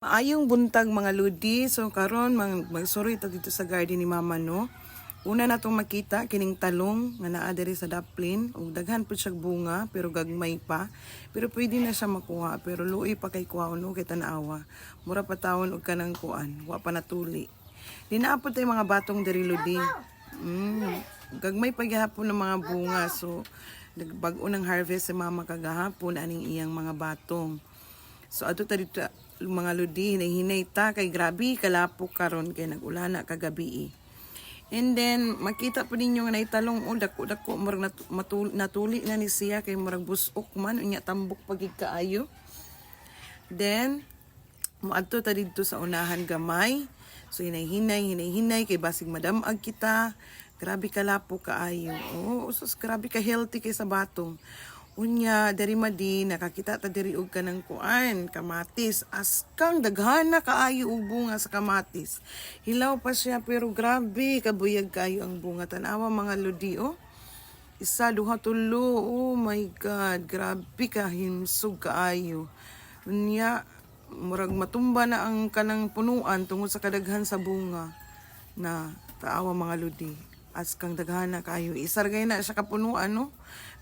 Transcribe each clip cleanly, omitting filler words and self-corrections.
Maayong buntag mga ludi. So karon magsuri ta dito sa garden ni Mama no. Una na tong makita kining talong nga naa diri sa daplin ug daghan pud siya bunga pero gagmay pa. Pero pwede na siya makuha pero luoy pa kay kuhaon kay tan-awa. Mura pa tawon og kanang kuan, wa pa natuli. Dinaapod tay mga batong diri ludi. Gagmay pa gihapon ng mga bunga so nagbag-o ng harvest si Mama kagahapon aning iyang mga batong. So ato ta dito mga ludi, hinay ta kay grabe kalapok karon kay nag-ulana kagabi. And then makita po ninyo nga naitalong dako murag natuli na ni siya kay murag busok man unya tambok pagig kaayo. Then moadto ta didto sa unahan gamay. So hinay kay basig madamag kita. Grabe kalapok kaayo. Sus grabe ka healthy kay sa batong. Unya dari madi nakakita ta diri og kanang kuan kamatis askang daghana kaayo og bunga sa kamatis. Hilaw pa siya pero grabe kabuyag kayo ang bunga tan-awa mga ludi Isa, duha, tulo. Oh my god, grabe ka himsog kaayo. Unya murag matumba na ang kanang punuan tungod sa kadaghan sa bunga na taawa mga ludi. Askang daghana kayo. Isargay na siya kapunuan no.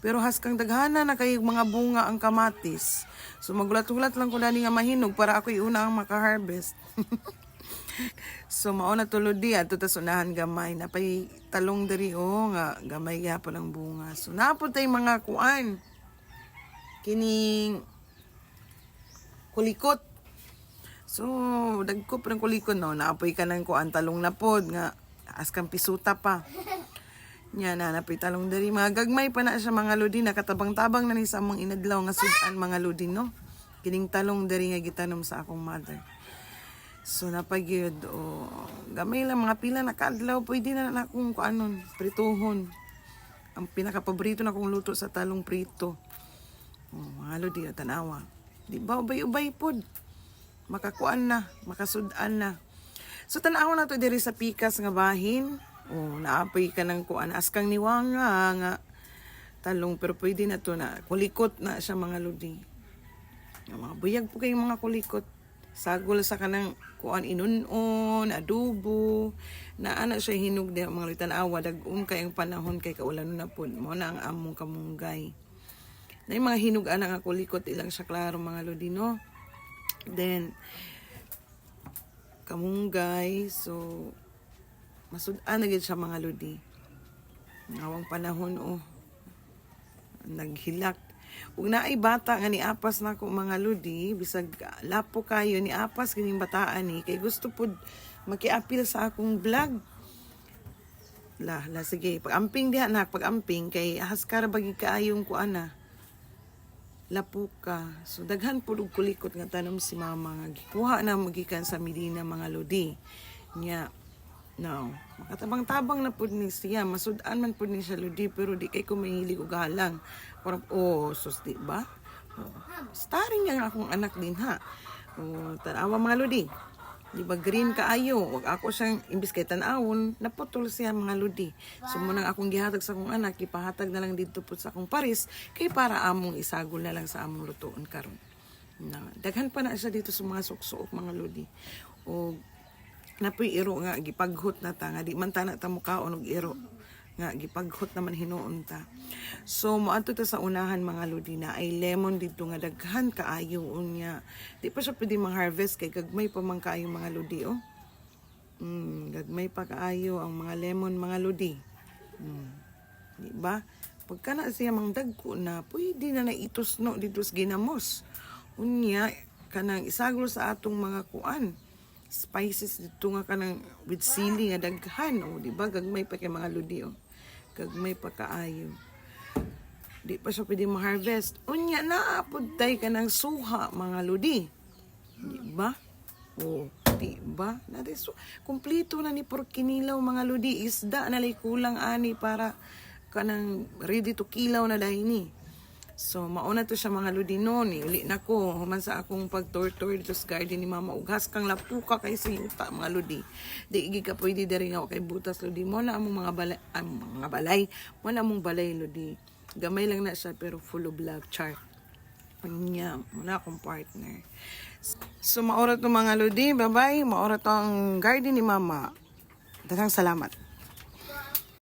Pero haskang daghana na kay mga bunga ang kamatis. So magulat-ulat lang ko dani nga mahinog para ako una ang maka-harvest. So mao na tulod di ato ta sunahan gamay napay talong diri nga gamay gyapon ang bunga. So napud tay mga kuan kining kulikot. So dagko pa ng kulikot no naapoy ka ng kuan talong na pod nga askang pisuta pa. Nya na napitalong dari mga gagmay pa na siya mga ludi nakatabang-tabang na ni sa among inadlaw nga sudan mga ludi no. Kining talong dari nga gitanom sa akong mother. So napagyud gamay lang mga pila na kaadlaw pwede na akong kuanon prituhon. Ang pinakapaborito na kong luto sa talong prito. Mga ludi tanawa. Di ba ubay-ubay pod. Makakuan na, makasudan na. So tanaw na to diri sa pikas nga bahin. Naapoy ka ng kuan askang niwanga nga talong pero pwede na to na kulikot na siya mga ludi. Mga buyag po kayong mga kulikot. Sagol sa kanang kuan inunon, adobo, na ana siya hinog di mga ludi tanawa dag-um kay ang panahon kay kaulan na po. Mo na ang among kamunggay. Na yung mga hinog ana nga kulikot ilang siya klaro mga ludi no. Then kamunggay so masudan na gid siya mga ludi. Ngawang panahon naghilak. Ug naay bata nga niapas nako mga ludi, bisag lapo kayo niapas kining bataan ni kay gusto pud makiapil sa akong vlog. La sige, pag-amping diha na, pag-amping kay haskar bagi kaayong kuana. Lapo ka. So daghan pud og kulikot nga tanom si Mama nga gikuha na magikan sa Medina mga ludi. Nya no, makatabang-tabang na pud ni siya, masudan man pud ni siya ludi pero di kay ko mahilig og halang. Parang sus di ba? Starring yang akong anak din ha. Tanawa mga ludi. Di ba green kaayo? Wag ako siyang imbis kay tanawon, naputol siya mga ludi. So munang akong gihatag sa akong anak, ipahatag na lang dito pud sa akong paris kay para among isagol na lang sa among lutoon karon. Daghan pa na siya dito sa mga suksok mga ludi. O napoy iro nga gipaghot na ta nga di man ta na ta mukaon og iro nga gipaghot naman hinuon ta. So moadto ta sa unahan mga ludi na ay lemon dito nga daghan kaayo unya. Di pa siya pwede mang-harvest kay gagmay pa man kaayo mga ludi gagmay pa kaayo ang mga lemon mga ludi. Di ba? Pagka na siya mang dagko na pwede na naitusno dito sa ginamos. Unya kanang isagol sa atong mga kuan spices dito nga kanang with sili nga daghan di ba gagmay pa kay mga ludi gagmay pa kaayo di pa siya pwede ma-harvest unya naapod tay kanang suha mga ludi di ba di ba kumpleto na ni porkinilaw mga ludi isda na lay kulang ani para kanang ready to kilaw na dahil ni. So, mauna to siya mga ludi noon. Uli na ko, human sa akong pag-tour dito sa garden ni Mama. Ugas kang lapuka kay sa yuta mga ludi. Di igi ka pwede dari nga kay butas ludi. Mo na among mga balay. Mo na among balay ludi. Gamay lang na siya pero full of love chart. Mo na akong partner. So maura to mga ludi, bye-bye. Maura to ang garden ni mama. Daghang salamat.